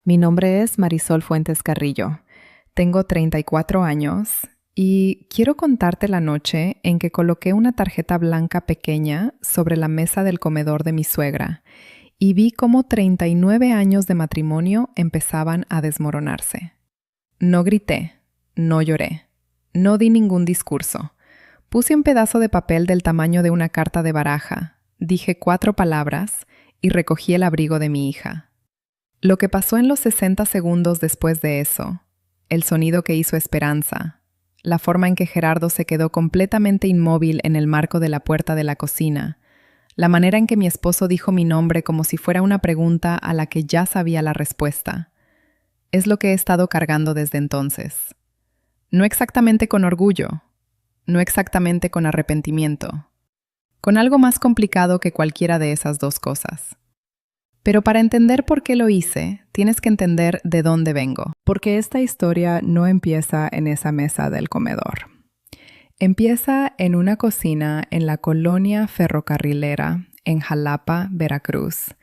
Mi nombre es Marisol Fuentes Carrillo. Tengo 34 años y quiero contarte la noche en que coloqué una tarjeta blanca pequeña sobre la mesa del comedor de mi suegra y vi cómo 39 años de matrimonio empezaban a desmoronarse. No grité, no lloré, no di ningún discurso. Puse un pedazo de papel del tamaño de una carta de baraja, dije 4 palabras y recogí el abrigo de mi hija. Lo que pasó en los 60 segundos después de eso, el sonido que hizo Esperanza, la forma en que Gerardo se quedó completamente inmóvil en el marco de la puerta de la cocina, la manera en que mi esposo dijo mi nombre como si fuera una pregunta a la que ya sabía la respuesta, es lo que he estado cargando desde entonces. No exactamente con orgullo, no exactamente con arrepentimiento, con algo más complicado que cualquiera de esas dos cosas. Pero para entender por qué lo hice, tienes que entender de dónde vengo. Porque esta historia no empieza en esa mesa del comedor. Empieza en una cocina en la colonia ferrocarrilera, en Jalapa, Veracruz,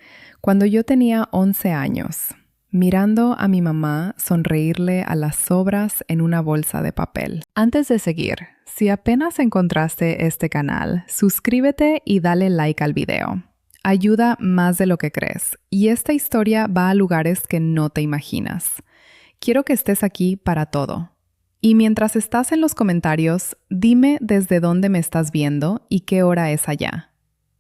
cuando yo tenía 11 años, mirando a mi mamá sonreírle a las sobras en una bolsa de papel. Antes de seguir, si apenas encontraste este canal, suscríbete y dale like al video. Ayuda más de lo que crees, y esta historia va a lugares que no te imaginas. Quiero que estés aquí para todo. Y mientras estás en los comentarios, dime desde dónde me estás viendo y qué hora es allá.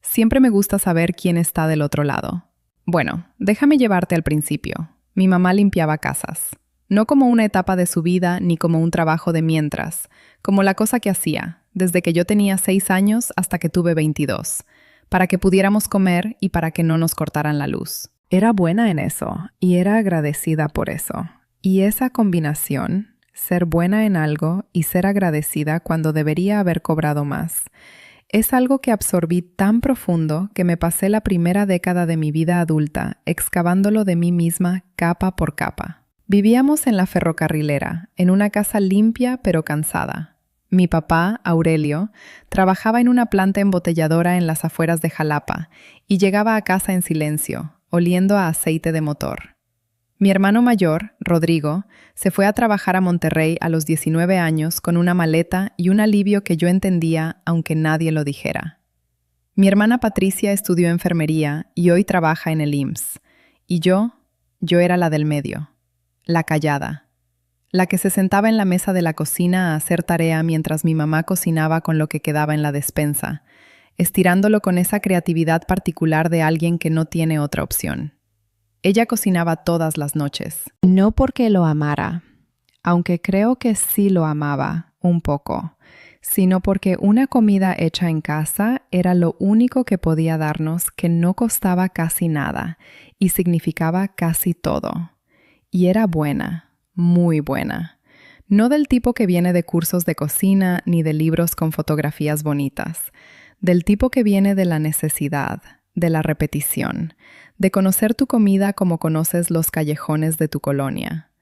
Siempre me gusta saber quién está del otro lado. Bueno, déjame llevarte al principio. Mi mamá limpiaba casas. No como una etapa de su vida ni como un trabajo de mientras, como la cosa que hacía, desde que yo tenía 6 años hasta que tuve 22. Para que pudiéramos comer y para que no nos cortaran la luz. Era buena en eso y era agradecida por eso. Y esa combinación, ser buena en algo y ser agradecida cuando debería haber cobrado más, es algo que absorbí tan profundo que me pasé la primera década de mi vida adulta excavándolo de mí misma capa por capa. Vivíamos en la ferrocarrilera, en una casa limpia pero cansada. Mi papá, Aurelio, trabajaba en una planta embotelladora en las afueras de Jalapa y llegaba a casa en silencio, oliendo a aceite de motor. Mi hermano mayor, Rodrigo, se fue a trabajar a Monterrey a los 19 años con una maleta y un alivio que yo entendía aunque nadie lo dijera. Mi hermana Patricia estudió enfermería y hoy trabaja en el IMSS. Y yo era la del medio, la callada. La que se sentaba en la mesa de la cocina a hacer tarea mientras mi mamá cocinaba con lo que quedaba en la despensa, estirándolo con esa creatividad particular de alguien que no tiene otra opción. Ella cocinaba todas las noches. No porque lo amara, aunque creo que sí lo amaba, un poco, sino porque una comida hecha en casa era lo único que podía darnos que no costaba casi nada y significaba casi todo. Y era buena. Muy buena. No del tipo que viene de cursos de cocina ni de libros con fotografías bonitas. Del tipo que viene de la necesidad, de la repetición, de conocer tu comida como conoces los callejones de tu colonia.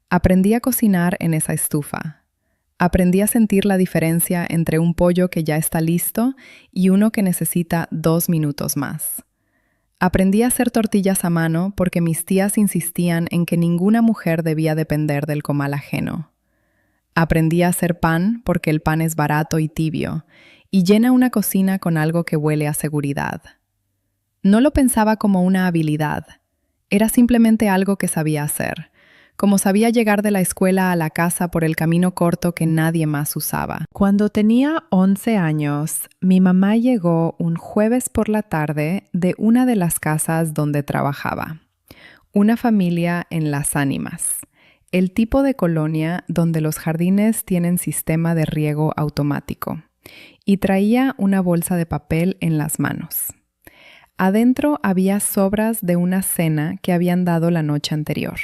Aprendí a cocinar en esa estufa. Aprendí a sentir la diferencia entre un pollo que ya está listo y uno que necesita 2 minutos más. Aprendí a hacer tortillas a mano porque mis tías insistían en que ninguna mujer debía depender del comal ajeno. Aprendí a hacer pan porque el pan es barato y tibio, y llena una cocina con algo que huele a seguridad. No lo pensaba como una habilidad, era simplemente algo que sabía hacer, como sabía llegar de la escuela a la casa por el camino corto que nadie más usaba. Cuando tenía 11 años, mi mamá llegó un jueves por la tarde de una de las casas donde trabajaba. Una familia en Las Ánimas, el tipo de colonia donde los jardines tienen sistema de riego automático, y traía una bolsa de papel en las manos. Adentro había sobras de una cena que habían dado la noche anterior.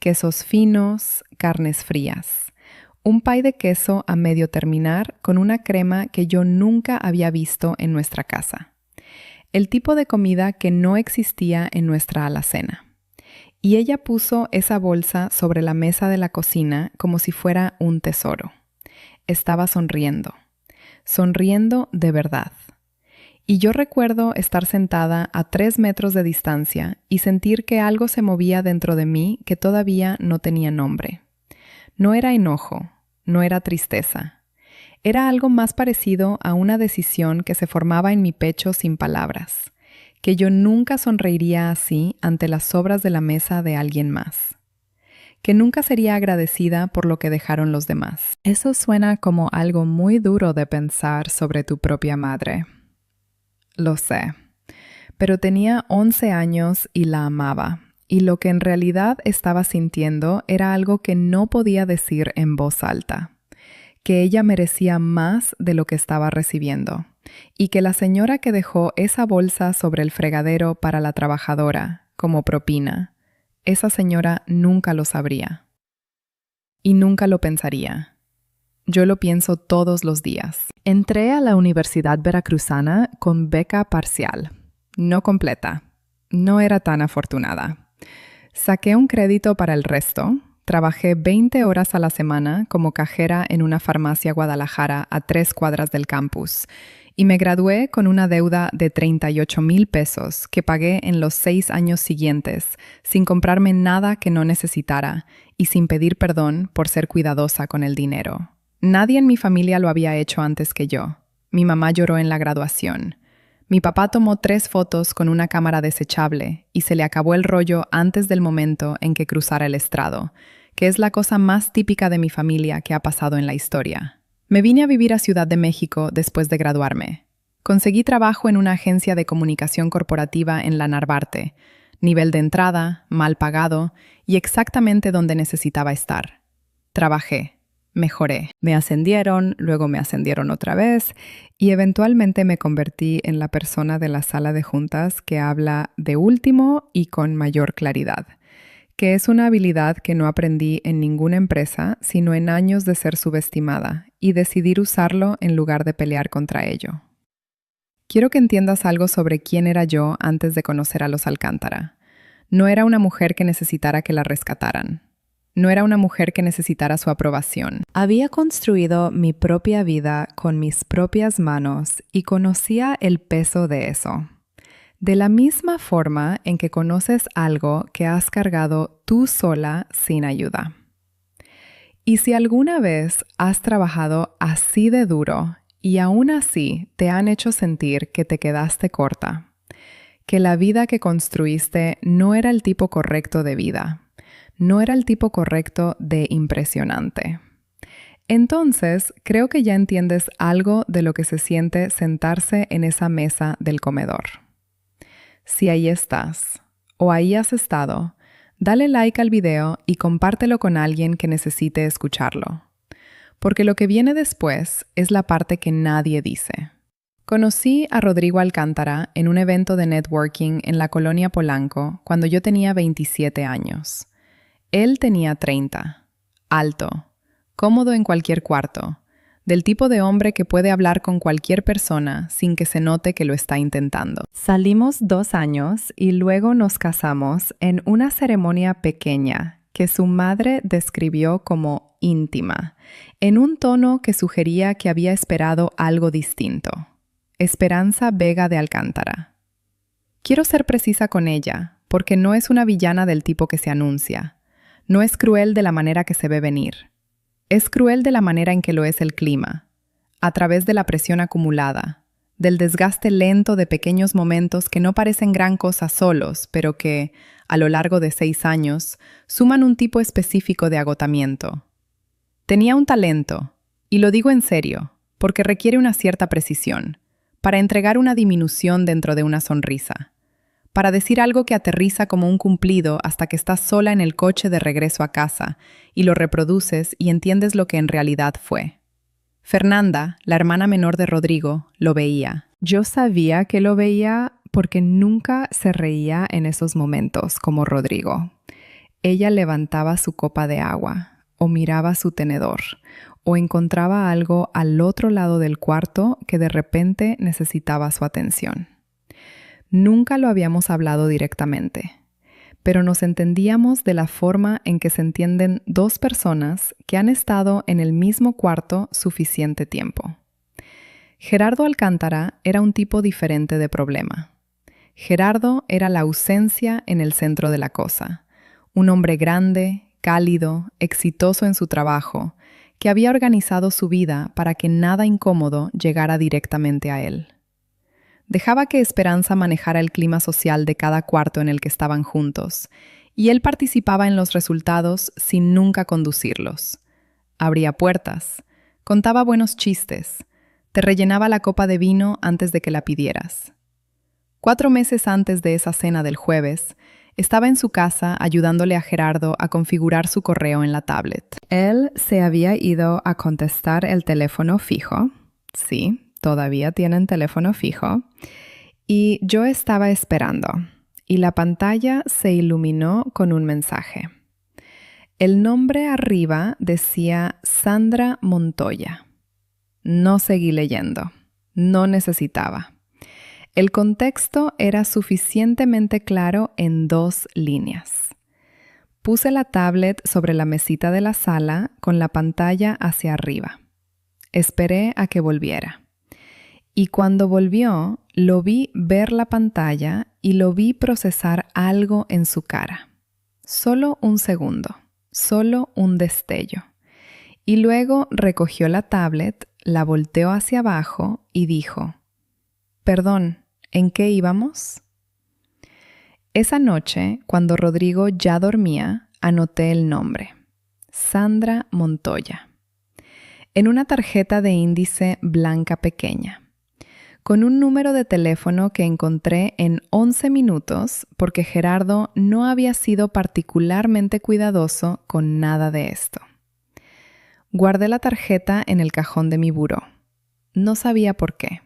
Quesos finos, carnes frías, un pie de queso a medio terminar con una crema que yo nunca había visto en nuestra casa. El tipo de comida que no existía en nuestra alacena. Y ella puso esa bolsa sobre la mesa de la cocina como si fuera un tesoro. Estaba sonriendo de verdad. Y yo recuerdo estar sentada a 3 metros de distancia y sentir que algo se movía dentro de mí que todavía no tenía nombre. No era enojo, no era tristeza. Era algo más parecido a una decisión que se formaba en mi pecho sin palabras, que yo nunca sonreiría así ante las sobras de la mesa de alguien más, que nunca sería agradecida por lo que dejaron los demás. Eso suena como algo muy duro de pensar sobre tu propia madre. Lo sé, pero tenía 11 años y la amaba, y lo que en realidad estaba sintiendo era algo que no podía decir en voz alta, que ella merecía más de lo que estaba recibiendo, y que la señora que dejó esa bolsa sobre el fregadero para la trabajadora, como propina, esa señora nunca lo sabría. Y nunca lo pensaría. Yo lo pienso todos los días. Entré a la Universidad Veracruzana con beca parcial, no completa. No era tan afortunada. Saqué un crédito para el resto. Trabajé 20 horas a la semana como cajera en una farmacia Guadalajara a 3 cuadras del campus y me gradué con una deuda de 38,000 pesos que pagué en los 6 años siguientes sin comprarme nada que no necesitara y sin pedir perdón por ser cuidadosa con el dinero. Nadie en mi familia lo había hecho antes que yo. Mi mamá lloró en la graduación. Mi papá tomó 3 fotos con una cámara desechable y se le acabó el rollo antes del momento en que cruzara el estrado, que es la cosa más típica de mi familia que ha pasado en la historia. Me vine a vivir a Ciudad de México después de graduarme. Conseguí trabajo en una agencia de comunicación corporativa en la Narvarte, nivel de entrada, mal pagado y exactamente donde necesitaba estar. Trabajé. Mejoré. Me ascendieron, luego me ascendieron otra vez y eventualmente me convertí en la persona de la sala de juntas que habla de último y con mayor claridad, que es una habilidad que no aprendí en ninguna empresa, sino en años de ser subestimada y decidir usarlo en lugar de pelear contra ello. Quiero que entiendas algo sobre quién era yo antes de conocer a los Alcántara. No era una mujer que necesitara que la rescataran. No era una mujer que necesitara su aprobación. Había construido mi propia vida con mis propias manos y conocía el peso de eso. De la misma forma en que conoces algo que has cargado tú sola sin ayuda. Y si alguna vez has trabajado así de duro y aún así te han hecho sentir que te quedaste corta, que la vida que construiste no era el tipo correcto de vida, no era el tipo correcto de impresionante. Entonces, creo que ya entiendes algo de lo que se siente sentarse en esa mesa del comedor. Si ahí estás, o ahí has estado, dale like al video y compártelo con alguien que necesite escucharlo. Porque lo que viene después es la parte que nadie dice. Conocí a Rodrigo Alcántara en un evento de networking en la colonia Polanco cuando yo tenía 27 años. Él tenía 30, alto, cómodo en cualquier cuarto, del tipo de hombre que puede hablar con cualquier persona sin que se note que lo está intentando. Salimos 2 años y luego nos casamos en una ceremonia pequeña que su madre describió como íntima, en un tono que sugería que había esperado algo distinto. Esperanza Vega de Alcántara. Quiero ser precisa con ella, porque no es una villana del tipo que se anuncia. No es cruel de la manera que se ve venir. Es cruel de la manera en que lo es el clima, a través de la presión acumulada, del desgaste lento de pequeños momentos que no parecen gran cosa solos, pero que, a lo largo de 6 años, suman un tipo específico de agotamiento. Tenía un talento, y lo digo en serio, porque requiere una cierta precisión, para entregar una disminución dentro de una sonrisa. Para decir algo que aterriza como un cumplido hasta que estás sola en el coche de regreso a casa y lo reproduces y entiendes lo que en realidad fue. Fernanda, la hermana menor de Rodrigo, lo veía. Yo sabía que lo veía porque nunca se reía en esos momentos como Rodrigo. Ella levantaba su copa de agua o miraba su tenedor o encontraba algo al otro lado del cuarto que de repente necesitaba su atención. Nunca lo habíamos hablado directamente, pero nos entendíamos de la forma en que se entienden 2 personas que han estado en el mismo cuarto suficiente tiempo. Gerardo Alcántara era un tipo diferente de problema. Gerardo era la ausencia en el centro de la cosa. Un hombre grande, cálido, exitoso en su trabajo, que había organizado su vida para que nada incómodo llegara directamente a él. Dejaba que Esperanza manejara el clima social de cada cuarto en el que estaban juntos, y él participaba en los resultados sin nunca conducirlos. Abría puertas, contaba buenos chistes, te rellenaba la copa de vino antes de que la pidieras. 4 meses antes de esa cena del jueves, estaba en su casa ayudándole a Gerardo a configurar su correo en la tablet. Él se había ido a contestar el teléfono fijo. Sí, todavía tienen teléfono fijo. Y yo estaba esperando. Y la pantalla se iluminó con un mensaje. El nombre arriba decía Sandra Montoya. No seguí leyendo. No necesitaba. El contexto era suficientemente claro en 2 líneas. Puse la tablet sobre la mesita de la sala con la pantalla hacia arriba. Esperé a que volviera. Y cuando volvió, lo vi ver la pantalla y lo vi procesar algo en su cara. Solo un segundo, solo un destello. Y luego recogió la tablet, la volteó hacia abajo y dijo: «Perdón, ¿en qué íbamos?». Esa noche, cuando Rodrigo ya dormía, anoté el nombre: Sandra Montoya, en una tarjeta de índice blanca pequeña, con un número de teléfono que encontré en 11 minutos porque Gerardo no había sido particularmente cuidadoso con nada de esto. Guardé la tarjeta en el cajón de mi buró. No sabía por qué.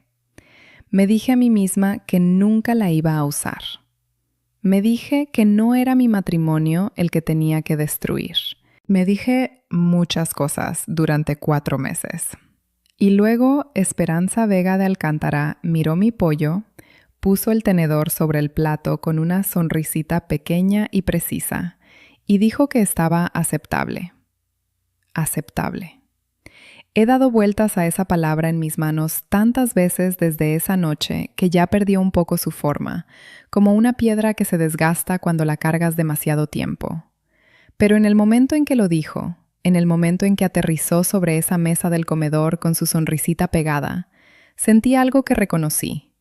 Me dije a mí misma que nunca la iba a usar. Me dije que no era mi matrimonio el que tenía que destruir. Me dije muchas cosas durante 4 meses. Y luego Esperanza Vega de Alcántara miró mi pollo, puso el tenedor sobre el plato con una sonrisita pequeña y precisa, y dijo que estaba aceptable. Aceptable. He dado vueltas a esa palabra en mis manos tantas veces desde esa noche que ya perdió un poco su forma, como una piedra que se desgasta cuando la cargas demasiado tiempo. Pero en el momento en que lo dijo, en el momento en que aterrizó sobre esa mesa del comedor con su sonrisita pegada, sentí algo que reconocí.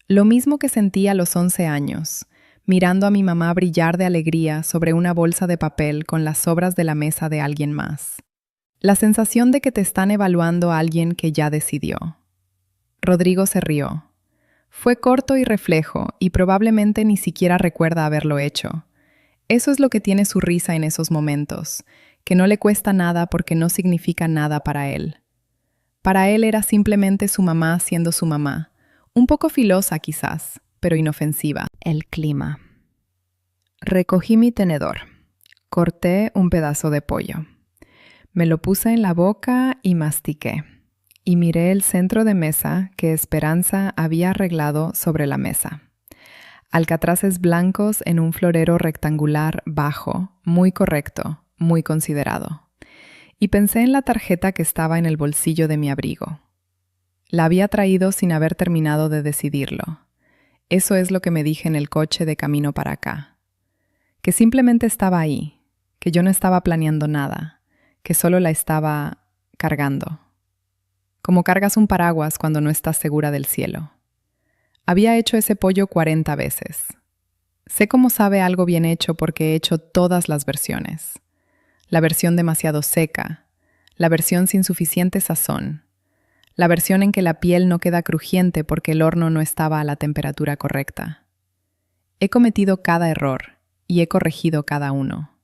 Lo mismo que sentí a los 11 años, mirando a mi mamá brillar de alegría sobre una bolsa de papel con las sobras de la mesa de alguien más. La sensación de que te están evaluando a alguien que ya decidió. Rodrigo se rió. Fue corto y reflejo, y probablemente ni siquiera recuerda haberlo hecho. Eso es lo que tiene su risa en esos momentos, que no le cuesta nada porque no significa nada para él. Para él era simplemente su mamá siendo su mamá, un poco filosa quizás, pero inofensiva. El clima. Recogí mi tenedor. Corté un pedazo de pollo. Me lo puse en la boca y mastiqué. Y miré el centro de mesa que Esperanza había arreglado sobre la mesa. Alcatraces blancos en un florero rectangular bajo, muy correcto, muy considerado. Y pensé en la tarjeta que estaba en el bolsillo de mi abrigo. La había traído sin haber terminado de decidirlo. Eso es lo que me dije en el coche de camino para acá. Que simplemente estaba ahí, que yo no estaba planeando nada, que solo la estaba cargando. Como cargas un paraguas cuando no estás segura del cielo. Había hecho ese pollo 40 veces. Sé cómo sabe algo bien hecho porque he hecho todas las versiones. La versión demasiado seca, la versión sin suficiente sazón, la versión en que la piel no queda crujiente porque el horno no estaba a la temperatura correcta. He cometido cada error y he corregido cada uno.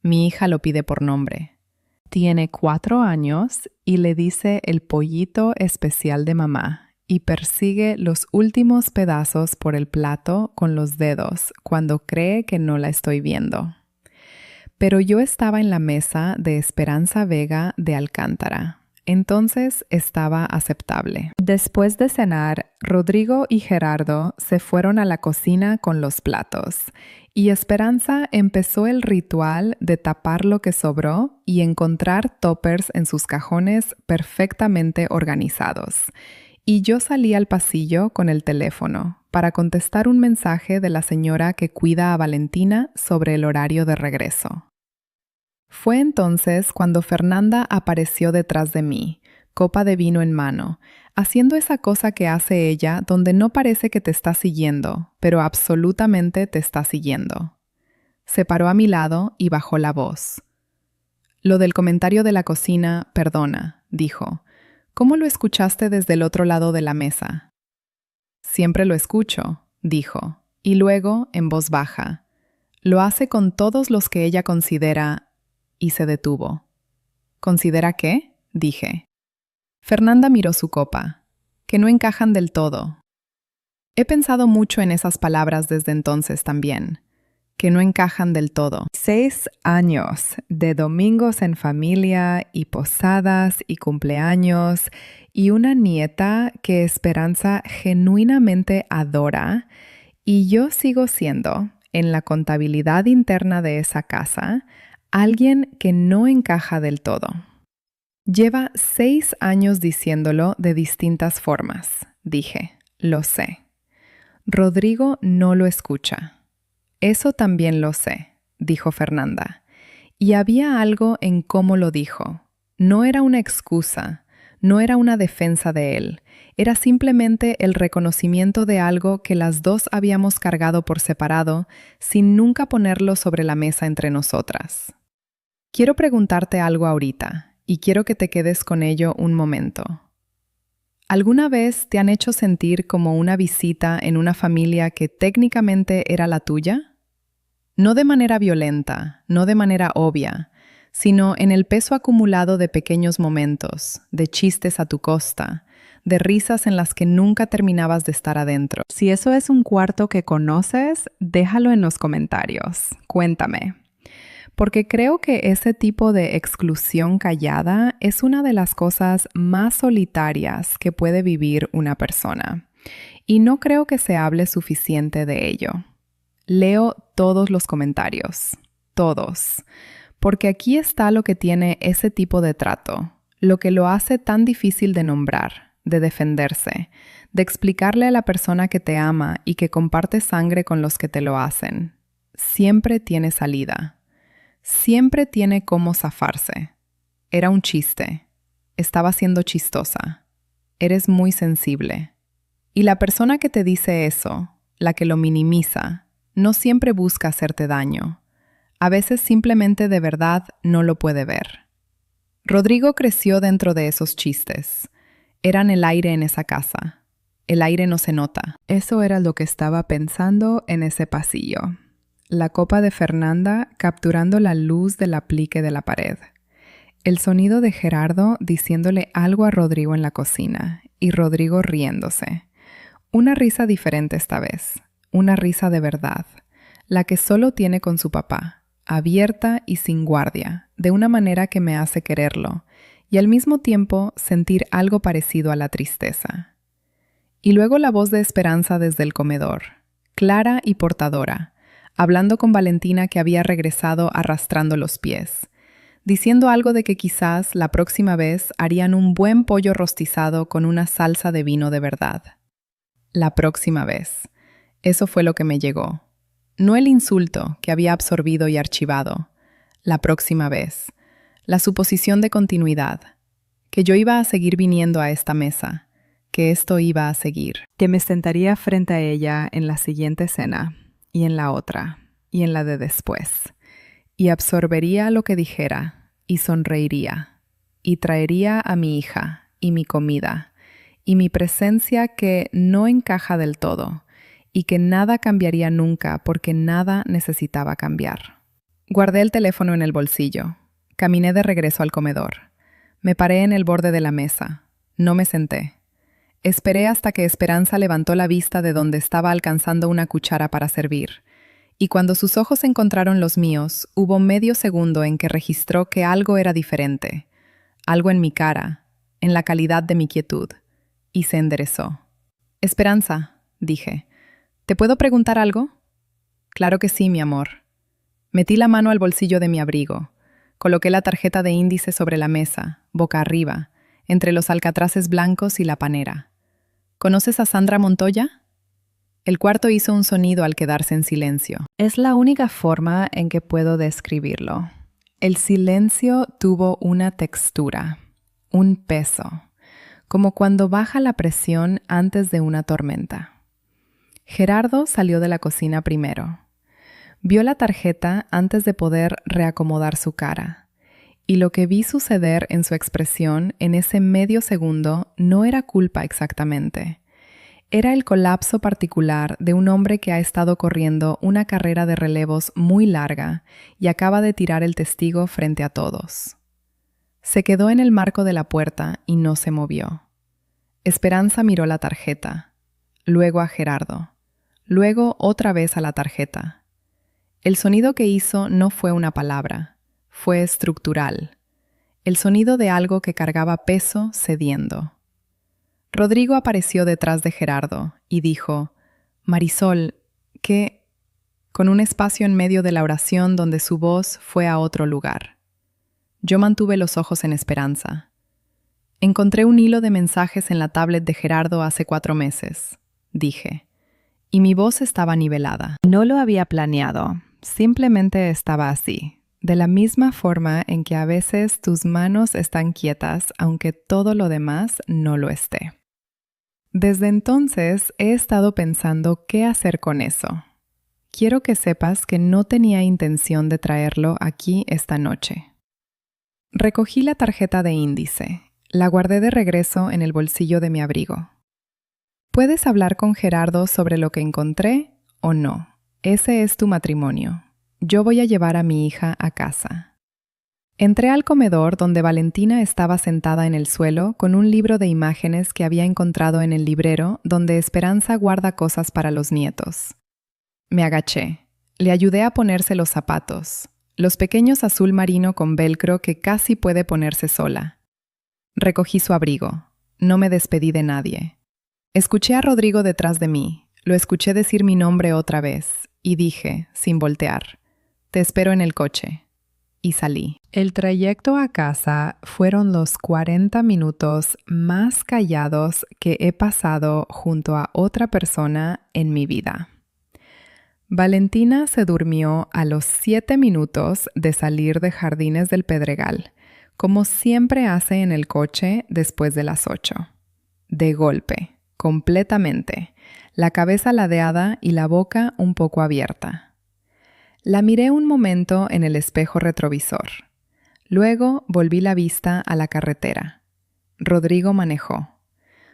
Mi hija lo pide por nombre. Tiene 4 años y le dice el pollito especial de mamá y persigue los últimos pedazos por el plato con los dedos cuando cree que no la estoy viendo. Pero yo estaba en la mesa de Esperanza Vega de Alcántara, entonces estaba aceptable. Después de cenar, Rodrigo y Gerardo se fueron a la cocina con los platos y Esperanza empezó el ritual de tapar lo que sobró y encontrar toppers en sus cajones perfectamente organizados. y yo salí al pasillo con el teléfono para contestar un mensaje de la señora que cuida a Valentina sobre el horario de regreso. Fue entonces cuando Fernanda apareció detrás de mí, copa de vino en mano, haciendo esa cosa que hace ella donde no parece que te está siguiendo, pero absolutamente te está siguiendo. Se paró a mi lado y bajó la voz. Lo del comentario de la cocina, perdona, dijo. ¿Cómo lo escuchaste desde el otro lado de la mesa? Siempre lo escucho, dijo, y luego, en voz baja, lo hace con todos los que ella considera, y se detuvo. ¿Considera qué? Dije. Fernanda miró su copa, que no encajan del todo. He pensado mucho en esas palabras desde entonces también, que no encajan del todo. 6 años de domingos en familia y posadas y cumpleaños y una nieta que Esperanza genuinamente adora, y yo sigo siendo, en la contabilidad interna de esa casa, alguien que no encaja del todo. Lleva 6 años diciéndolo de distintas formas, dije, lo sé. Rodrigo no lo escucha. Eso también lo sé, dijo Fernanda. Y había algo en cómo lo dijo. No era una excusa, no era una defensa de él, era simplemente el reconocimiento de algo que las dos habíamos cargado por separado sin nunca ponerlo sobre la mesa entre nosotras. Quiero preguntarte algo ahorita, y quiero que te quedes con ello un momento. ¿Alguna vez te han hecho sentir como una visita en una familia que técnicamente era la tuya? No de manera violenta, no de manera obvia, sino en el peso acumulado de pequeños momentos, de chistes a tu costa, de risas en las que nunca terminabas de estar adentro. Si eso es un cuarto que conoces, déjalo en los comentarios. Cuéntame. Porque creo que ese tipo de exclusión callada es una de las cosas más solitarias que puede vivir una persona. Y no creo que se hable suficiente de ello. Leo todos los comentarios, todos, porque aquí está lo que tiene ese tipo de trato, lo que lo hace tan difícil de nombrar, de defenderse, de explicarle a la persona que te ama y que comparte sangre con los que te lo hacen. Siempre tiene salida, siempre tiene cómo zafarse. Era un chiste, estaba siendo chistosa, eres muy sensible. Y la persona que te dice eso, la que lo minimiza, no siempre busca hacerte daño. A veces simplemente de verdad no lo puede ver. Rodrigo creció dentro de esos chistes. Eran el aire en esa casa. El aire no se nota. Eso era lo que estaba pensando en ese pasillo. La copa de Fernanda capturando la luz del aplique de la pared. El sonido de Gerardo diciéndole algo a Rodrigo en la cocina y Rodrigo riéndose. Una risa diferente esta vez. Una risa de verdad, la que solo tiene con su papá, abierta y sin guardia, de una manera que me hace quererlo, y al mismo tiempo sentir algo parecido a la tristeza. Y luego la voz de Esperanza desde el comedor, clara y portadora, hablando con Valentina que había regresado arrastrando los pies, diciendo algo de que quizás la próxima vez harían un buen pollo rostizado con una salsa de vino de verdad. La próxima vez. Eso fue lo que me llegó. No el insulto que había absorbido y archivado. La próxima vez. La suposición de continuidad. Que yo iba a seguir viniendo a esta mesa. Que esto iba a seguir. Que me sentaría frente a ella en la siguiente cena. Y en la otra. Y en la de después. Y absorbería lo que dijera. Y sonreiría. Y traería a mi hija. Y mi comida. Y mi presencia que no encaja del todo. Y que nada cambiaría nunca porque nada necesitaba cambiar. Guardé el teléfono en el bolsillo. Caminé de regreso al comedor. Me paré en el borde de la mesa. No me senté. Esperé hasta que Esperanza levantó la vista de donde estaba alcanzando una cuchara para servir. Y cuando sus ojos encontraron los míos, hubo medio segundo en que registró que algo era diferente. Algo en mi cara, en la calidad de mi quietud. Y se enderezó. Esperanza, dije. ¿Te puedo preguntar algo? Claro que sí, mi amor. Metí la mano al bolsillo de mi abrigo. Coloqué la tarjeta de índice sobre la mesa, boca arriba, entre los alcatraces blancos y la panera. ¿Conoces a Sandra Montoya? El cuarto hizo un sonido al quedarse en silencio. Es la única forma en que puedo describirlo. El silencio tuvo una textura, un peso, como cuando baja la presión antes de una tormenta. Gerardo salió de la cocina primero. Vio la tarjeta antes de poder reacomodar su cara, y lo que vi suceder en su expresión en ese medio segundo no era culpa exactamente. Era el colapso particular de un hombre que ha estado corriendo una carrera de relevos muy larga y acaba de tirar el testigo frente a todos. Se quedó en el marco de la puerta y no se movió. Esperanza miró la tarjeta, luego a Gerardo, luego otra vez a la tarjeta. El sonido que hizo no fue una palabra, fue estructural. El sonido de algo que cargaba peso cediendo. Rodrigo apareció detrás de Gerardo y dijo, «Marisol, ¿qué?», con un espacio en medio de la oración donde su voz fue a otro lugar. Yo mantuve los ojos en Esperanza. Encontré un hilo de mensajes en la tablet de Gerardo hace 4 meses, dije, y mi voz estaba nivelada. No lo había planeado, simplemente estaba así. De la misma forma en que a veces tus manos están quietas aunque todo lo demás no lo esté. Desde entonces he estado pensando qué hacer con eso. Quiero que sepas que no tenía intención de traerlo aquí esta noche. Recogí la tarjeta de índice. La guardé de regreso en el bolsillo de mi abrigo. Puedes hablar con Gerardo sobre lo que encontré o no. Ese es tu matrimonio. Yo voy a llevar a mi hija a casa. Entré al comedor donde Valentina estaba sentada en el suelo con un libro de imágenes que había encontrado en el librero donde Esperanza guarda cosas para los nietos. Me agaché. Le ayudé a ponerse los zapatos, los pequeños azul marino con velcro que casi puede ponerse sola. Recogí su abrigo. No me despedí de nadie. Escuché a Rodrigo detrás de mí. Lo escuché decir mi nombre otra vez y dije, sin voltear, «Te espero en el coche». Y salí. El trayecto a casa fueron los 40 minutos más callados que he pasado junto a otra persona en mi vida. Valentina se durmió a los 7 minutos de salir de Jardines del Pedregal, como siempre hace en el coche después de las 8. De golpe, completamente, la cabeza ladeada y la boca un poco abierta. La miré un momento en el espejo retrovisor. Luego volví la vista a la carretera. Rodrigo manejó.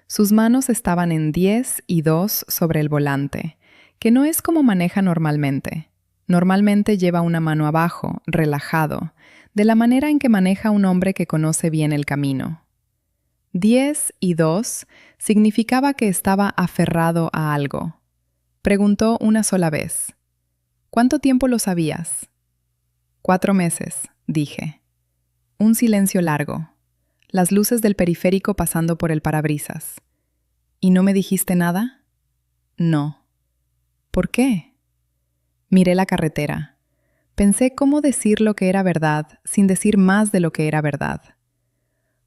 Sus manos estaban en 10 y 2 sobre el volante, que no es como maneja normalmente. Normalmente lleva una mano abajo, relajado, de la manera en que maneja un hombre que conoce bien el camino. 10 y 2 significaba que estaba aferrado a algo. Preguntó una sola vez. ¿Cuánto tiempo lo sabías? 4 meses, dije. Un silencio largo. Las luces del periférico pasando por el parabrisas. ¿Y no me dijiste nada? No. ¿Por qué? Miré la carretera. Pensé cómo decir lo que era verdad sin decir más de lo que era verdad.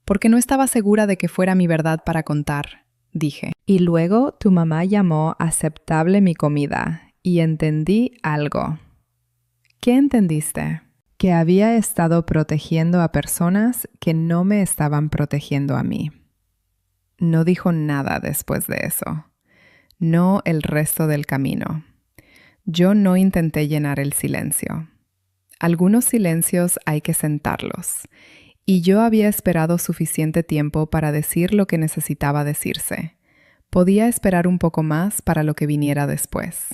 Porque no estaba segura de que fuera mi verdad para contar, dije. Y luego tu mamá llamó aceptable mi comida. Y entendí algo. ¿Qué entendiste? Que había estado protegiendo a personas que no me estaban protegiendo a mí. No dijo nada después de eso. No el resto del camino. Yo no intenté llenar el silencio. Algunos silencios hay que sentarlos. Y yo había esperado suficiente tiempo para decir lo que necesitaba decirse. Podía esperar un poco más para lo que viniera después.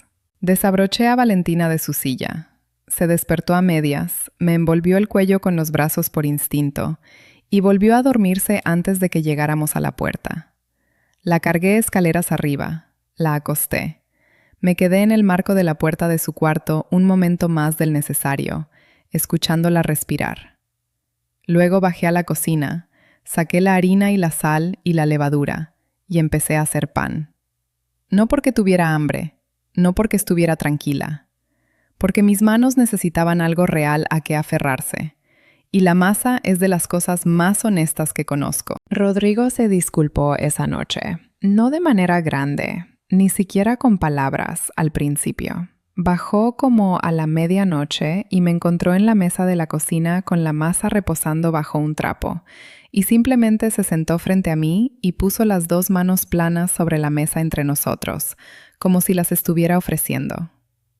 Desabroché a Valentina de su silla. Se despertó a medias, me envolvió el cuello con los brazos por instinto y volvió a dormirse antes de que llegáramos a la puerta. La cargué escaleras arriba, la acosté. Me quedé en el marco de la puerta de su cuarto un momento más del necesario, escuchándola respirar. Luego bajé a la cocina, saqué la harina y la sal y la levadura y empecé a hacer pan. No porque tuviera hambre, no porque estuviera tranquila, porque mis manos necesitaban algo real a que aferrarse, y la masa es de las cosas más honestas que conozco. Rodrigo se disculpó esa noche, no de manera grande, ni siquiera con palabras al principio. Bajó como a la medianoche y me encontró en la mesa de la cocina con la masa reposando bajo un trapo, y simplemente se sentó frente a mí y puso las 2 manos planas sobre la mesa entre nosotros, como si las estuviera ofreciendo.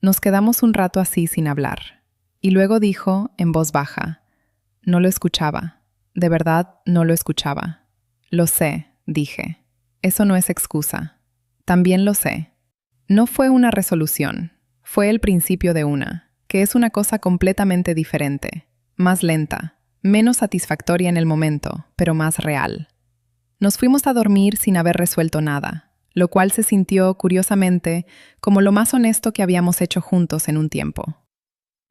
Nos quedamos un rato así sin hablar, y luego dijo en voz baja: no lo escuchaba, de verdad no lo escuchaba. Lo sé, dije. Eso no es excusa. También lo sé. No fue una resolución, fue el principio de una, que es una cosa completamente diferente, más lenta, menos satisfactoria en el momento, pero más real. Nos fuimos a dormir sin haber resuelto nada, lo cual se sintió, curiosamente, como lo más honesto que habíamos hecho juntos en un tiempo.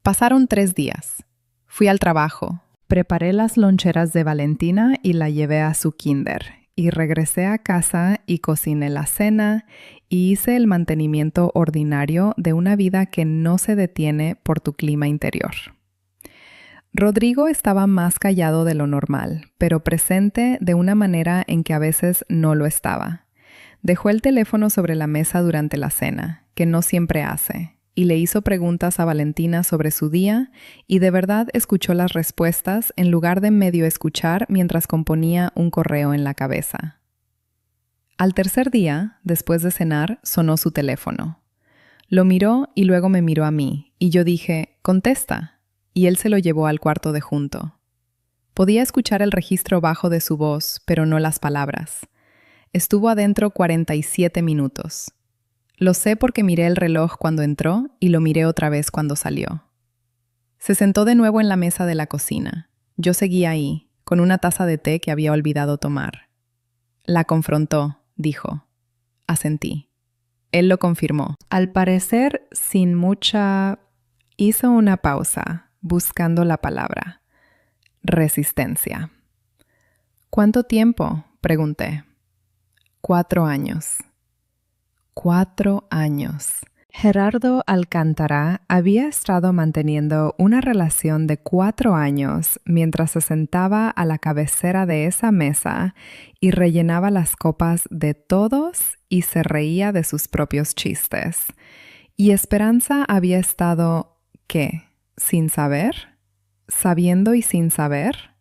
Pasaron 3 días. Fui al trabajo. Preparé las loncheras de Valentina y la llevé a su kinder, y regresé a casa y cociné la cena y hice el mantenimiento ordinario de una vida que no se detiene por tu clima interior. Rodrigo estaba más callado de lo normal, pero presente de una manera en que a veces no lo estaba. Dejó el teléfono sobre la mesa durante la cena, que no siempre hace, y le hizo preguntas a Valentina sobre su día, y de verdad escuchó las respuestas en lugar de medio escuchar mientras componía un correo en la cabeza. Al tercer día, después de cenar, sonó su teléfono. Lo miró y luego me miró a mí, y yo dije: «Contesta», y él se lo llevó al cuarto de junto. Podía escuchar el registro bajo de su voz, pero no las palabras. Estuvo adentro 47 minutos. Lo sé porque miré el reloj cuando entró y lo miré otra vez cuando salió. Se sentó de nuevo en la mesa de la cocina. Yo seguía ahí, con una taza de té que había olvidado tomar. La confrontó, dijo. Asentí. Él lo confirmó. Al parecer, sin mucha... Hizo una pausa, buscando la palabra. Resistencia. ¿Cuánto tiempo?, pregunté. 4 años. 4 años. Gerardo Alcántara había estado manteniendo una relación de 4 años mientras se sentaba a la cabecera de esa mesa y rellenaba las copas de todos y se reía de sus propios chistes. Y Esperanza había estado, ¿qué? ¿Sin saber? ¿Sabiendo y sin saber?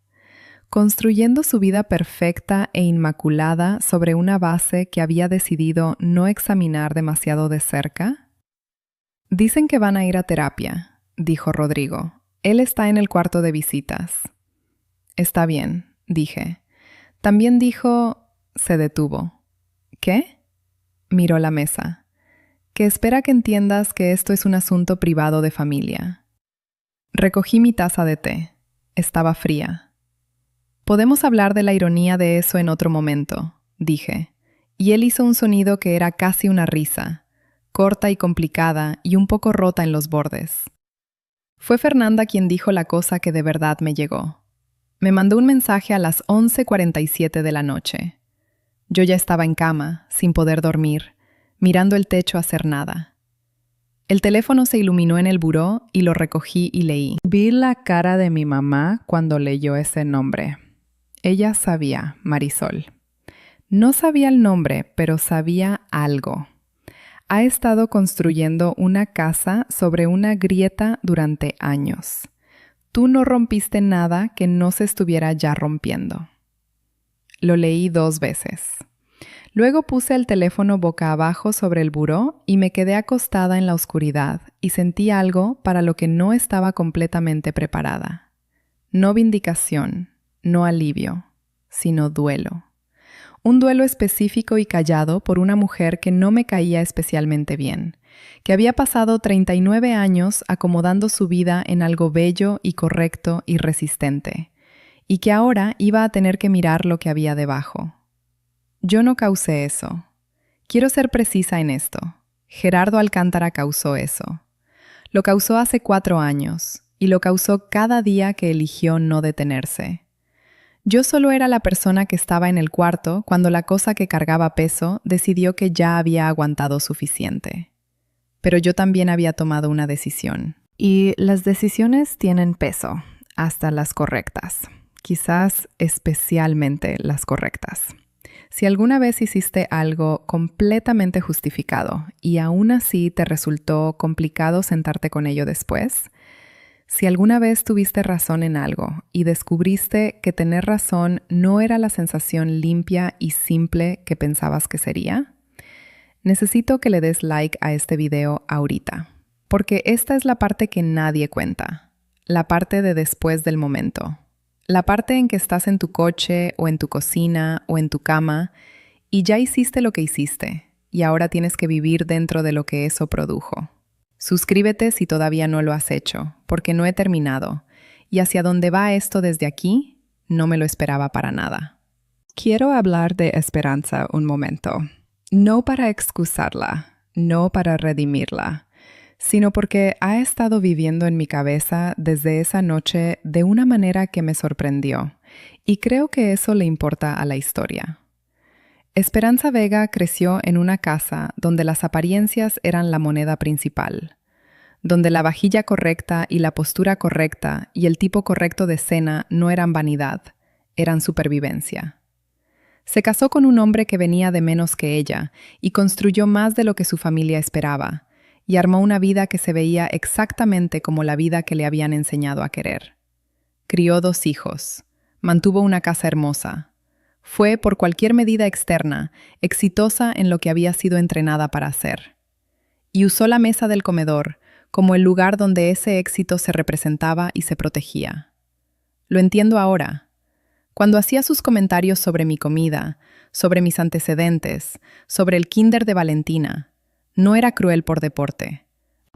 Construyendo su vida perfecta e inmaculada sobre una base que había decidido no examinar demasiado de cerca. Dicen que van a ir a terapia, dijo Rodrigo. Él está en el cuarto de visitas. Está bien, dije. También dijo... Se detuvo. ¿Qué? Miró la mesa. Que espera que entiendas que esto es un asunto privado de familia. Recogí mi taza de té. Estaba fría. Podemos hablar de la ironía de eso en otro momento, dije, y él hizo un sonido que era casi una risa, corta y complicada y un poco rota en los bordes. Fue Fernanda quien dijo la cosa que de verdad me llegó. Me mandó un mensaje a las 11:47 de la noche. Yo ya estaba en cama, sin poder dormir, mirando el techo hacer nada. El teléfono se iluminó en el buró y lo recogí y leí. Vi la cara de mi mamá cuando leyó ese nombre. Ella sabía, Marisol. No sabía el nombre, pero sabía algo. Ha estado construyendo una casa sobre una grieta durante años. Tú no rompiste nada que no se estuviera ya rompiendo. Lo leí 2 veces. Luego puse el teléfono boca abajo sobre el buró y me quedé acostada en la oscuridad y sentí algo para lo que no estaba completamente preparada. No vindicación. No alivio, sino duelo. Un duelo específico y callado por una mujer que no me caía especialmente bien, que había pasado 39 años acomodando su vida en algo bello y correcto y resistente, y que ahora iba a tener que mirar lo que había debajo. Yo no causé eso. Quiero ser precisa en esto. Gerardo Alcántara causó eso. Lo causó hace 4 años, y lo causó cada día que eligió no detenerse. Yo solo era la persona que estaba en el cuarto cuando la cosa que cargaba peso decidió que ya había aguantado suficiente. Pero yo también había tomado una decisión. Y las decisiones tienen peso, hasta las correctas, quizás especialmente las correctas. Si alguna vez hiciste algo completamente justificado y aún así te resultó complicado sentarte con ello después, si alguna vez tuviste razón en algo y descubriste que tener razón no era la sensación limpia y simple que pensabas que sería, necesito que le des like a este video ahorita, porque esta es la parte que nadie cuenta, la parte de después del momento, la parte en que estás en tu coche o en tu cocina o en tu cama y ya hiciste lo que hiciste y ahora tienes que vivir dentro de lo que eso produjo. Suscríbete si todavía no lo has hecho, porque no he terminado, y hacia dónde va esto desde aquí, no me lo esperaba para nada. Quiero hablar de esperanza un momento, no para excusarla, no para redimirla, sino porque ha estado viviendo en mi cabeza desde esa noche de una manera que me sorprendió, y creo que eso le importa a la historia. Esperanza Vega creció en una casa donde las apariencias eran la moneda principal, donde la vajilla correcta y la postura correcta y el tipo correcto de cena no eran vanidad, eran supervivencia. Se casó con un hombre que venía de menos que ella y construyó más de lo que su familia esperaba, y armó una vida que se veía exactamente como la vida que le habían enseñado a querer. Crió 2 hijos, mantuvo una casa hermosa. Fue, por cualquier medida externa, exitosa en lo que había sido entrenada para hacer. Y usó la mesa del comedor como el lugar donde ese éxito se representaba y se protegía. Lo entiendo ahora. Cuando hacía sus comentarios sobre mi comida, sobre mis antecedentes, sobre el kinder de Valentina, no era cruel por deporte.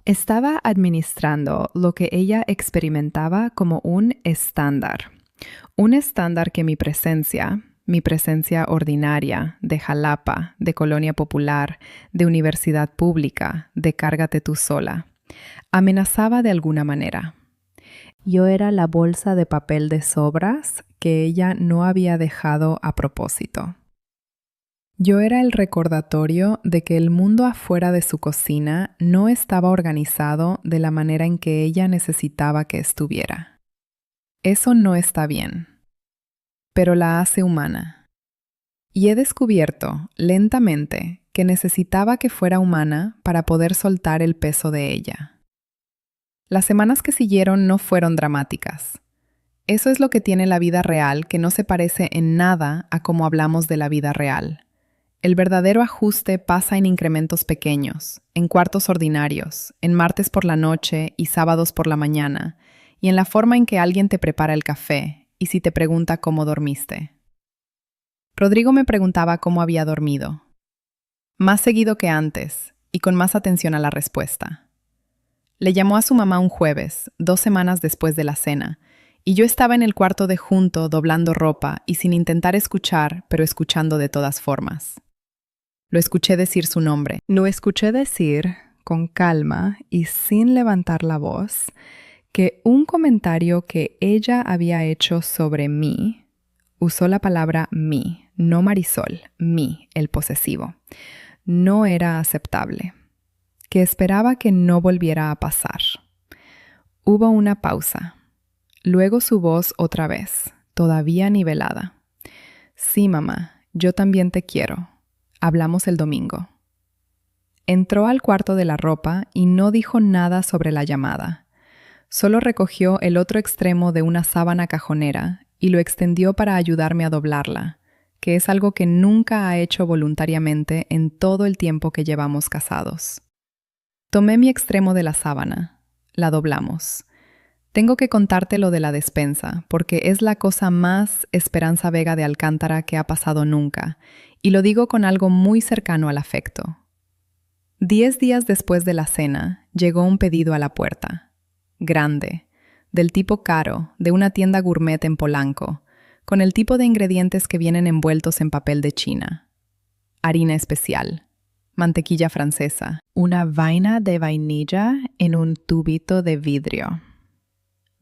Estaba administrando lo que ella experimentaba como un estándar que mi presencia ordinaria, de Jalapa, de colonia popular, de universidad pública, de cárgate tú sola, amenazaba de alguna manera. Yo era la bolsa de papel de sobras que ella no había dejado a propósito. Yo era el recordatorio de que el mundo afuera de su cocina no estaba organizado de la manera en que ella necesitaba que estuviera. Eso no está bien, pero la hace humana. Y he descubierto, lentamente, que necesitaba que fuera humana para poder soltar el peso de ella. Las semanas que siguieron no fueron dramáticas. Eso es lo que tiene la vida real, que no se parece en nada a cómo hablamos de la vida real. El verdadero ajuste pasa en incrementos pequeños, en cuartos ordinarios, en martes por la noche y sábados por la mañana, y en la forma en que alguien te prepara el café y si te pregunta cómo dormiste. Rodrigo me preguntaba cómo había dormido. Más seguido que antes, y con más atención a la respuesta. Le llamó a su mamá un jueves, 2 semanas después de la cena, y yo estaba en el cuarto de junto doblando ropa y sin intentar escuchar, pero escuchando de todas formas. Lo escuché decir su nombre. Lo escuché decir, con calma y sin levantar la voz, que un comentario que ella había hecho sobre mí, usó la palabra mí, no Marisol, mí, el posesivo, no era aceptable, que esperaba que no volviera a pasar. Hubo una pausa. Luego su voz otra vez, todavía nivelada. Sí, mamá, yo también te quiero. Hablamos el domingo. Entró al cuarto de la ropa y no dijo nada sobre la llamada. Solo recogió el otro extremo de una sábana cajonera y lo extendió para ayudarme a doblarla, que es algo que nunca ha hecho voluntariamente en todo el tiempo que llevamos casados. Tomé mi extremo de la sábana. La doblamos. Tengo que contarte lo de la despensa, porque es la cosa más Esperanza Vega de Alcántara que ha pasado nunca, y lo digo con algo muy cercano al afecto. 10 días después de la cena, llegó un pedido a la puerta. Grande, del tipo caro, de una tienda gourmet en Polanco, con el tipo de ingredientes que vienen envueltos en papel de China. Harina especial, mantequilla francesa, una vaina de vainilla en un tubito de vidrio.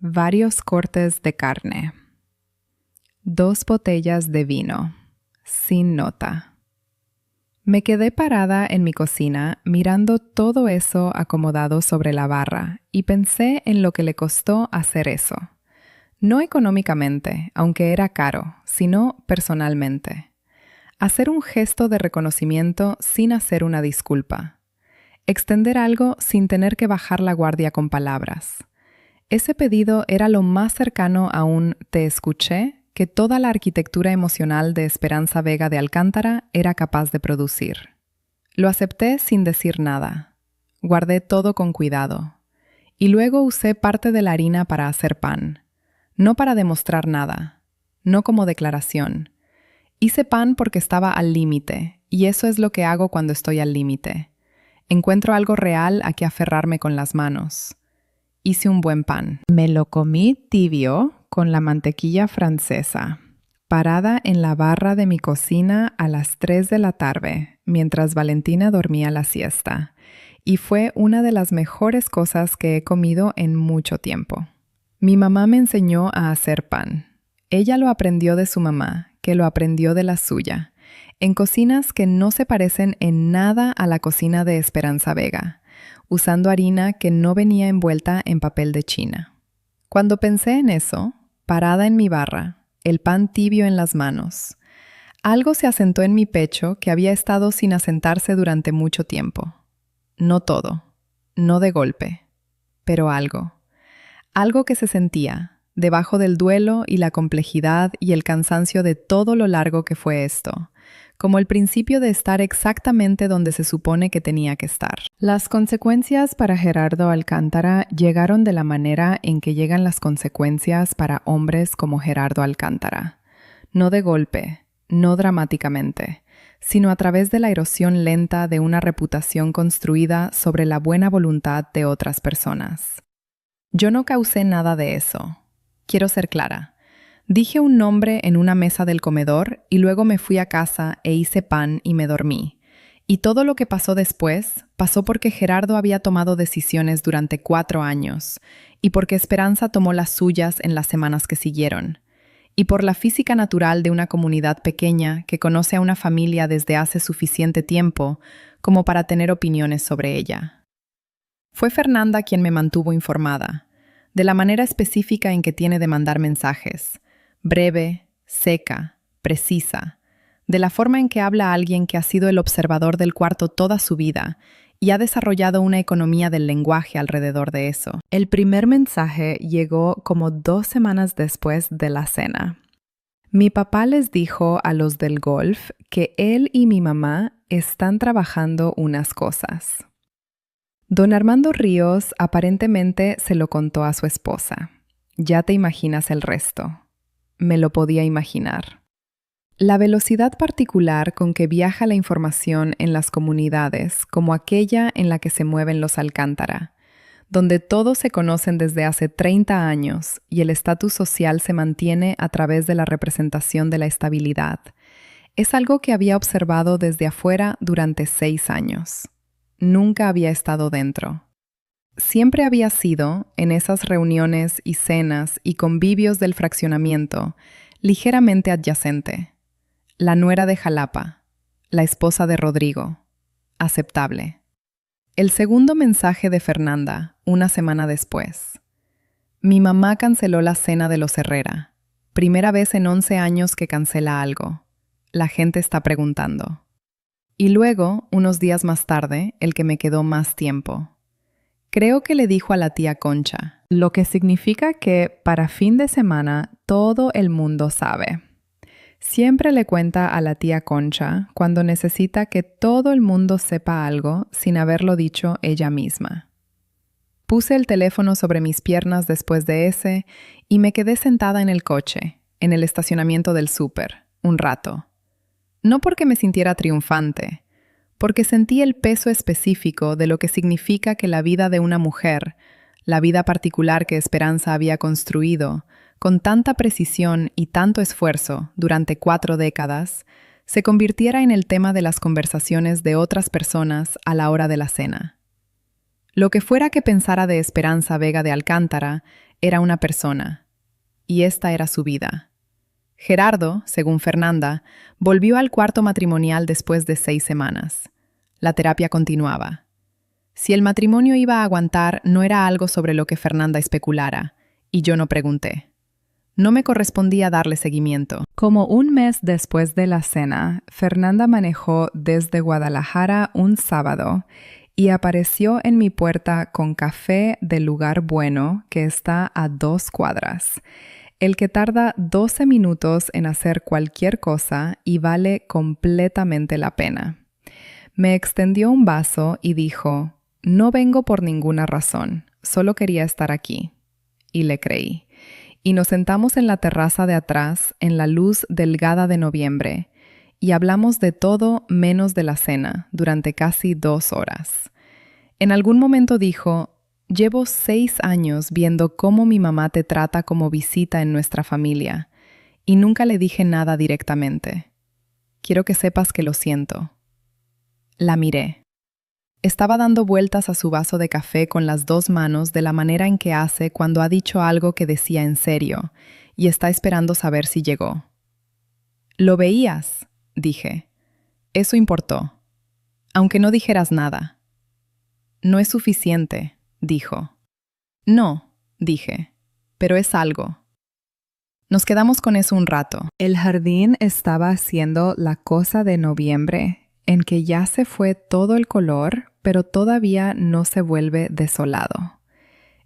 Varios cortes de carne. 2 botellas de vino, sin nota. Me quedé parada en mi cocina mirando todo eso acomodado sobre la barra y pensé en lo que le costó hacer eso. No económicamente, aunque era caro, sino personalmente. Hacer un gesto de reconocimiento sin hacer una disculpa. Extender algo sin tener que bajar la guardia con palabras. Ese pedido era lo más cercano a un "te escuché" que toda la arquitectura emocional de Esperanza Vega de Alcántara era capaz de producir. Lo acepté sin decir nada. Guardé todo con cuidado. Y luego usé parte de la harina para hacer pan. No para demostrar nada. No como declaración. Hice pan porque estaba al límite, y eso es lo que hago cuando estoy al límite. Encuentro algo real a que aferrarme con las manos. Hice un buen pan. Me lo comí tibio con la mantequilla francesa, parada en la barra de mi cocina a las 3 de la tarde, mientras Valentina dormía la siesta, y fue una de las mejores cosas que he comido en mucho tiempo. Mi mamá me enseñó a hacer pan. Ella lo aprendió de su mamá, que lo aprendió de la suya, en cocinas que no se parecen en nada a la cocina de Esperanza Vega, usando harina que no venía envuelta en papel de China. Cuando pensé en eso, parada en mi barra, el pan tibio en las manos, algo se asentó en mi pecho que había estado sin asentarse durante mucho tiempo. No todo, no de golpe, pero algo. Algo que se sentía, debajo del duelo y la complejidad y el cansancio de todo lo largo que fue esto, como el principio de estar exactamente donde se supone que tenía que estar. Las consecuencias para Gerardo Alcántara llegaron de la manera en que llegan las consecuencias para hombres como Gerardo Alcántara. No de golpe, no dramáticamente, sino a través de la erosión lenta de una reputación construida sobre la buena voluntad de otras personas. Yo no causé nada de eso. Quiero ser clara. Dije un nombre en una mesa del comedor y luego me fui a casa e hice pan y me dormí. Y todo lo que pasó después pasó porque Gerardo había tomado decisiones durante 4 años y porque Esperanza tomó las suyas en las semanas que siguieron. Y por la física natural de una comunidad pequeña que conoce a una familia desde hace suficiente tiempo como para tener opiniones sobre ella. Fue Fernanda quien me mantuvo informada, de la manera específica en que tiene de mandar mensajes. Breve, seca, precisa, de la forma en que habla alguien que ha sido el observador del cuarto toda su vida y ha desarrollado una economía del lenguaje alrededor de eso. El primer mensaje llegó como 2 semanas después de la cena. Mi papá les dijo a los del golf que él y mi mamá están trabajando unas cosas. Don Armando Ríos aparentemente se lo contó a su esposa. Ya te imaginas el resto. Me lo podía imaginar. La velocidad particular con que viaja la información en las comunidades, como aquella en la que se mueven los Alcántara, donde todos se conocen desde hace 30 años y el estatus social se mantiene a través de la representación de la estabilidad, es algo que había observado desde afuera durante 6 años. Nunca había estado dentro. Siempre había sido, en esas reuniones y cenas y convivios del fraccionamiento, ligeramente adyacente. La nuera de Jalapa, la esposa de Rodrigo. Aceptable. El segundo mensaje de Fernanda, una semana después. Mi mamá canceló la cena de los Herrera. Primera vez en 11 años que cancela algo. La gente está preguntando. Y luego, unos días más tarde, el que me quedó más tiempo. Creo que le dijo a la tía Concha, lo que significa que para fin de semana todo el mundo sabe. Siempre le cuenta a la tía Concha cuando necesita que todo el mundo sepa algo sin haberlo dicho ella misma. Puse el teléfono sobre mis piernas después de ese y me quedé sentada en el coche, en el estacionamiento del súper, un rato. No porque me sintiera triunfante, porque sentí el peso específico de lo que significa que la vida de una mujer, la vida particular que Esperanza había construido, con tanta precisión y tanto esfuerzo durante 4 décadas, se convirtiera en el tema de las conversaciones de otras personas a la hora de la cena. Lo que fuera que pensara de Esperanza Vega de Alcántara era una persona, y esta era su vida. Gerardo, según Fernanda, volvió al cuarto matrimonial después de 6 semanas. La terapia continuaba. Si el matrimonio iba a aguantar, no era algo sobre lo que Fernanda especulara, y yo no pregunté. No me correspondía darle seguimiento. Como un mes después de la cena, Fernanda manejó desde Guadalajara un sábado y apareció en mi puerta con café del Lugar Bueno, que está a 2 cuadras, el que tarda 12 minutos en hacer cualquier cosa y vale completamente la pena. Me extendió un vaso y dijo: «No vengo por ninguna razón, solo quería estar aquí». Y le creí. Y nos sentamos en la terraza de atrás, en la luz delgada de noviembre, y hablamos de todo menos de la cena durante casi 2 horas. En algún momento dijo: «Llevo 6 años viendo cómo mi mamá te trata como visita en nuestra familia, y nunca le dije nada directamente. Quiero que sepas que lo siento». La miré. Estaba dando vueltas a su vaso de café con las 2 manos de la manera en que hace cuando ha dicho algo que decía en serio y está esperando saber si llegó. «¿Lo veías?», dije. «Eso importó. Aunque no dijeras nada». «No es suficiente», dijo. «No», dije, «pero es algo». Nos quedamos con eso un rato. El jardín estaba haciendo la cosa de noviembre, en que ya se fue todo el color, pero todavía no se vuelve desolado.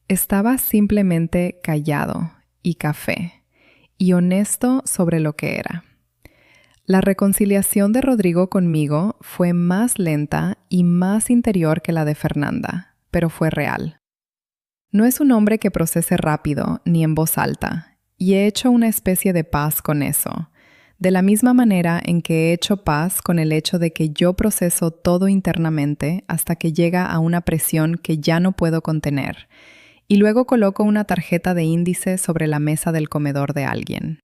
Estaba simplemente callado y café, y honesto sobre lo que era. La reconciliación de Rodrigo conmigo fue más lenta y más interior que la de Fernanda, pero fue real. No es un hombre que procese rápido ni en voz alta, y he hecho una especie de paz con eso, de la misma manera en que he hecho paz con el hecho de que yo proceso todo internamente hasta que llega a una presión que ya no puedo contener, y luego coloco una tarjeta de índice sobre la mesa del comedor de alguien.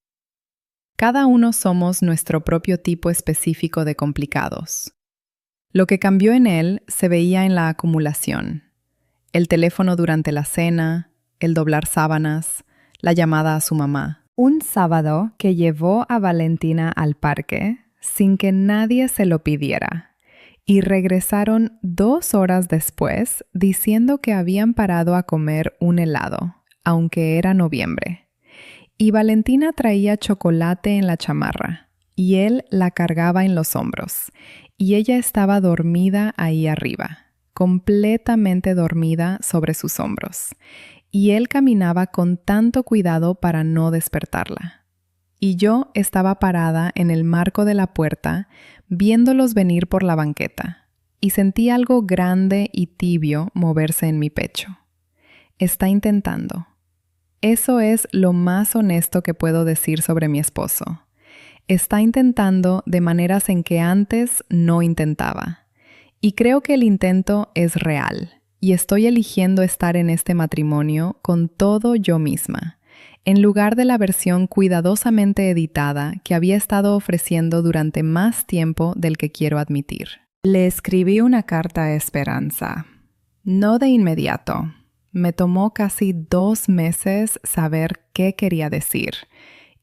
Cada uno somos nuestro propio tipo específico de complicados. Lo que cambió en él se veía en la acumulación: el teléfono durante la cena, el doblar sábanas, la llamada a su mamá. Un sábado que llevó a Valentina al parque sin que nadie se lo pidiera, y regresaron 2 horas después diciendo que habían parado a comer un helado, aunque era noviembre. Y Valentina traía chocolate en la chamarra, y él la cargaba en los hombros, y ella estaba dormida ahí arriba, completamente dormida sobre sus hombros, y él caminaba con tanto cuidado para no despertarla. Y yo estaba parada en el marco de la puerta, viéndolos venir por la banqueta, y sentí algo grande y tibio moverse en mi pecho. Está intentando. Eso es lo más honesto que puedo decir sobre mi esposo. Está intentando de maneras en que antes no intentaba. Y creo que el intento es real. Y estoy eligiendo estar en este matrimonio con todo yo misma, en lugar de la versión cuidadosamente editada que había estado ofreciendo durante más tiempo del que quiero admitir. Le escribí una carta a Esperanza. No de inmediato. Me tomó casi 2 meses saber qué quería decir,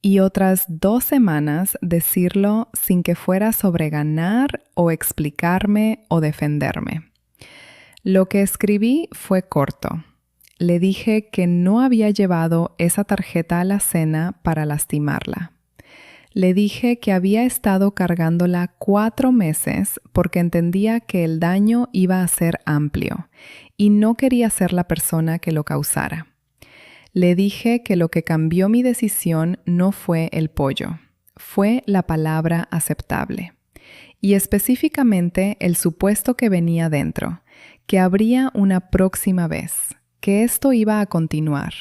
y otras 2 semanas decirlo sin que fuera sobre ganar o explicarme o defenderme. Lo que escribí fue corto. Le dije que no había llevado esa tarjeta a la cena para lastimarla. Le dije que había estado cargándola 4 meses porque entendía que el daño iba a ser amplio y no quería ser la persona que lo causara. Le dije que lo que cambió mi decisión no fue el pollo, fue la palabra aceptable. Y específicamente el supuesto que venía dentro, que habría una próxima vez, que esto iba a continuar,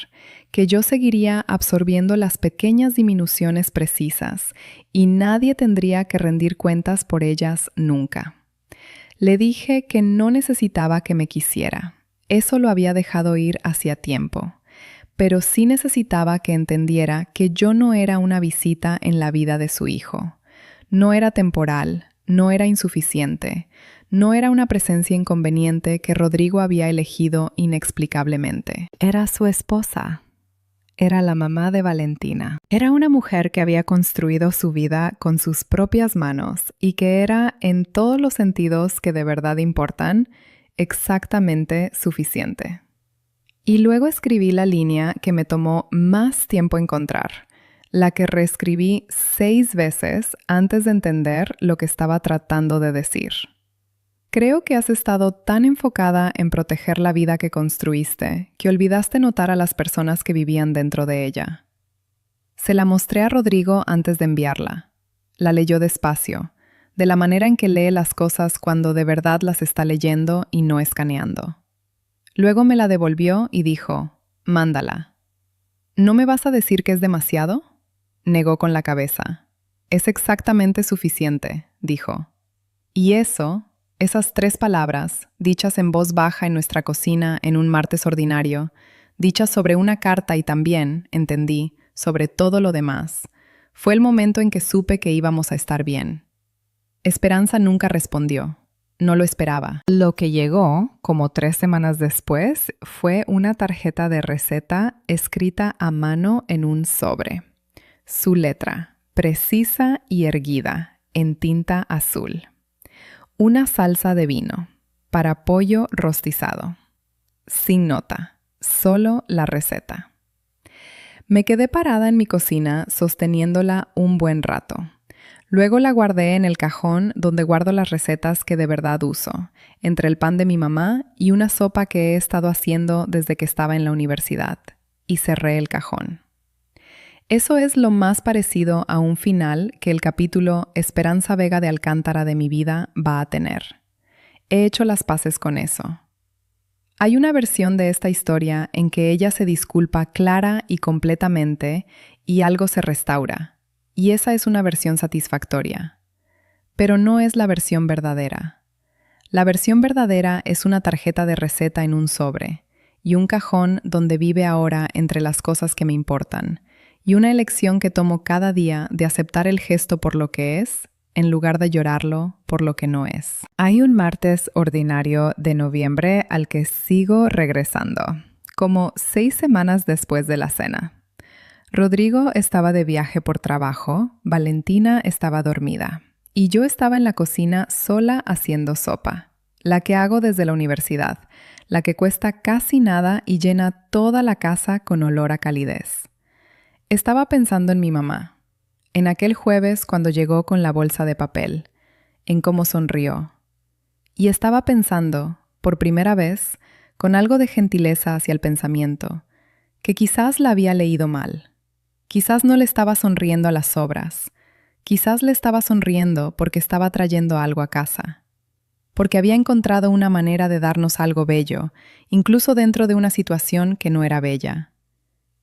que yo seguiría absorbiendo las pequeñas disminuciones precisas y nadie tendría que rendir cuentas por ellas nunca. Le dije que no necesitaba que me quisiera, eso lo había dejado ir hacía tiempo, pero sí necesitaba que entendiera que yo no era una visita en la vida de su hijo, no era temporal, no era insuficiente, no era una presencia inconveniente que Rodrigo había elegido inexplicablemente. Era su esposa. Era la mamá de Valentina. Era una mujer que había construido su vida con sus propias manos y que era, en todos los sentidos que de verdad importan, exactamente suficiente. Y luego escribí la línea que me tomó más tiempo encontrar, la que reescribí 6 veces antes de entender lo que estaba tratando de decir. Creo que has estado tan enfocada en proteger la vida que construiste que olvidaste notar a las personas que vivían dentro de ella. Se la mostré a Rodrigo antes de enviarla. La leyó despacio, de la manera en que lee las cosas cuando de verdad las está leyendo y no escaneando. Luego me la devolvió y dijo, mándala. ¿No me vas a decir que es demasiado? Negó con la cabeza. Es exactamente suficiente, dijo. Y esas 3 palabras, dichas en voz baja en nuestra cocina en un martes ordinario, dichas sobre una carta y también, entendí, sobre todo lo demás, fue el momento en que supe que íbamos a estar bien. Esperanza nunca respondió. No lo esperaba. Lo que llegó, como 3 semanas después, fue una tarjeta de receta escrita a mano en un sobre. Su letra, precisa y erguida, en tinta azul. Una salsa de vino, para pollo rostizado. Sin nota, solo la receta. Me quedé parada en mi cocina sosteniéndola un buen rato. Luego la guardé en el cajón donde guardo las recetas que de verdad uso, entre el pan de mi mamá y una sopa que he estado haciendo desde que estaba en la universidad, y cerré el cajón. Eso es lo más parecido a un final que el capítulo Esperanza Vega de Alcántara de mi vida va a tener. He hecho las paces con eso. Hay una versión de esta historia en que ella se disculpa clara y completamente y algo se restaura, y esa es una versión satisfactoria. Pero no es la versión verdadera. La versión verdadera es una tarjeta de receta en un sobre y un cajón donde vive ahora entre las cosas que me importan, y una elección que tomo cada día de aceptar el gesto por lo que es, en lugar de llorarlo por lo que no es. Hay un martes ordinario de noviembre al que sigo regresando, como 6 semanas después de la cena. Rodrigo estaba de viaje por trabajo, Valentina estaba dormida, y yo estaba en la cocina sola haciendo sopa, la que hago desde la universidad, la que cuesta casi nada y llena toda la casa con olor a calidez. Estaba pensando en mi mamá, en aquel jueves cuando llegó con la bolsa de papel, en cómo sonrió. Y estaba pensando, por primera vez, con algo de gentileza hacia el pensamiento, que quizás la había leído mal. Quizás no le estaba sonriendo a las sobras. Quizás le estaba sonriendo porque estaba trayendo algo a casa. Porque había encontrado una manera de darnos algo bello, incluso dentro de una situación que no era bella.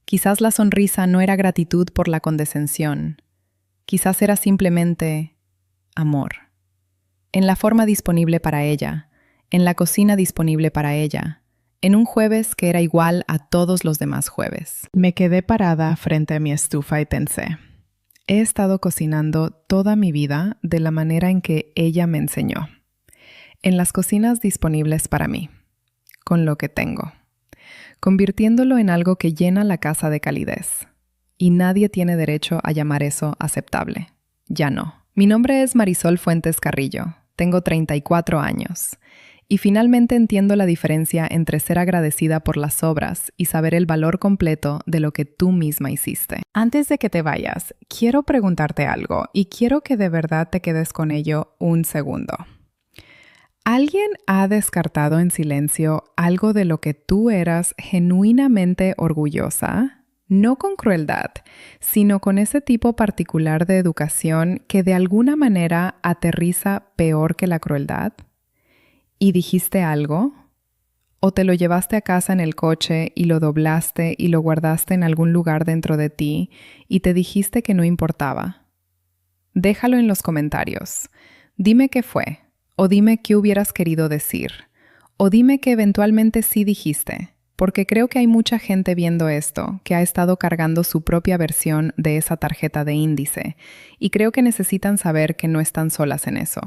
Quizás la sonrisa no era gratitud por la condescensión. Quizás era simplemente amor. En la forma disponible para ella, en la cocina disponible para ella, en un jueves que era igual a todos los demás jueves. Me quedé parada frente a mi estufa y pensé, he estado cocinando toda mi vida de la manera en que ella me enseñó. En las cocinas disponibles para mí, con lo que tengo, convirtiéndolo en algo que llena la casa de calidez. Y nadie tiene derecho a llamar eso aceptable. Ya no. Mi nombre es Marisol Fuentes Carrillo. Tengo 34 años. Y finalmente entiendo la diferencia entre ser agradecida por las obras y saber el valor completo de lo que tú misma hiciste. Antes de que te vayas, quiero preguntarte algo y quiero que de verdad te quedes con ello un segundo. ¿Alguien ha descartado en silencio algo de lo que tú eras genuinamente orgullosa? No con crueldad, sino con ese tipo particular de educación que de alguna manera aterriza peor que la crueldad. ¿Y dijiste algo? ¿O te lo llevaste a casa en el coche y lo doblaste y lo guardaste en algún lugar dentro de ti y te dijiste que no importaba? Déjalo en los comentarios. Dime qué fue. O dime qué hubieras querido decir. O dime que eventualmente sí dijiste, porque creo que hay mucha gente viendo esto que ha estado cargando su propia versión de esa tarjeta de índice, y creo que necesitan saber que no están solas en eso.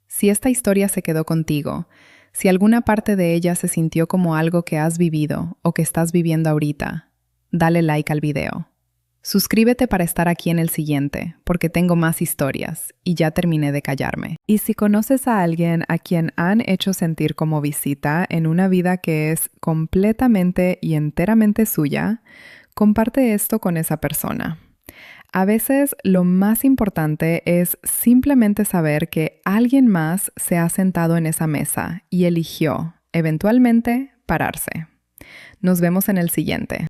Si esta historia se quedó contigo, si alguna parte de ella se sintió como algo que has vivido o que estás viviendo ahorita, dale like al video. Suscríbete para estar aquí en el siguiente, porque tengo más historias y ya terminé de callarme. Y si conoces a alguien a quien han hecho sentir como visita en una vida que es completamente y enteramente suya, comparte esto con esa persona. A veces lo más importante es simplemente saber que alguien más se ha sentado en esa mesa y eligió, eventualmente, pararse. Nos vemos en el siguiente.